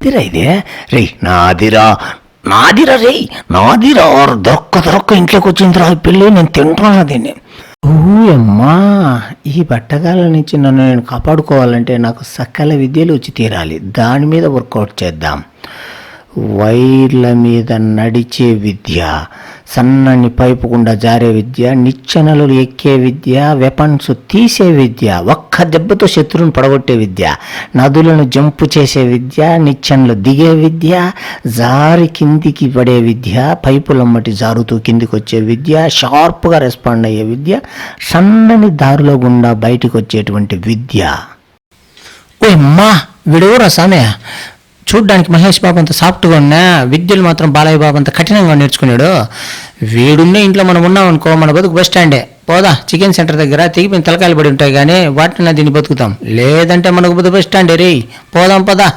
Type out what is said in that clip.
నాదిరా ఇదే రే నాదిరా రే నాదిరా దొరక్క ఇంట్లోకి వచ్చిందిరా పిల్లి, నేను తింటున్నా దీన్ని. అమ్మా, ఈ బట్టగాల నుంచి నన్ను నేను కాపాడుకోవాలంటే నాకు సకల విద్యలు వచ్చి తీరాలి. దాని మీద వర్కౌట్ చేద్దాం. వైర్ల మీద నడిచే విద్య, సన్నని పైపు గుండా జారే విద్య, నిచ్చెనలు ఎక్కే విద్య, వెపన్స్ తీసే విద్య, ఒక్క దెబ్బతో శత్రువుని పడగొట్టే విద్య, నదులను జంపు చేసే విద్య, నిచ్చెనలు దిగే విద్య, జారి కిందికి పడే విద్య, పైపులమ్మటి జారుతూ కిందికి వచ్చే విద్య, షార్ప్గా రెస్పాండ్ అయ్యే విద్య, సన్నని దారిలో గుండా బయటకు వచ్చేటువంటి విద్య. ఓ అమ్మా, విడవరా సామే, చూడ్డానికి మహేష్ బాబు అంత సాఫ్ట్గా ఉన్నా విద్యలు మాత్రం బాలయ్య బాబు అంత కఠినంగా నేర్చుకున్నాడు. వీడున్నే ఇంట్లో మనం ఉన్నాం అనుకో, మన బతుకు బస్ స్టాండే. పోదా చికెన్ సెంటర్ దగ్గర తెగిపోయిన తలకాయలు పడి ఉంటాయి కానీ వాటిని దీన్ని బతుకుతాం. లేదంటే మనకు బస్ స్టాండే రే, పోదాం పదా.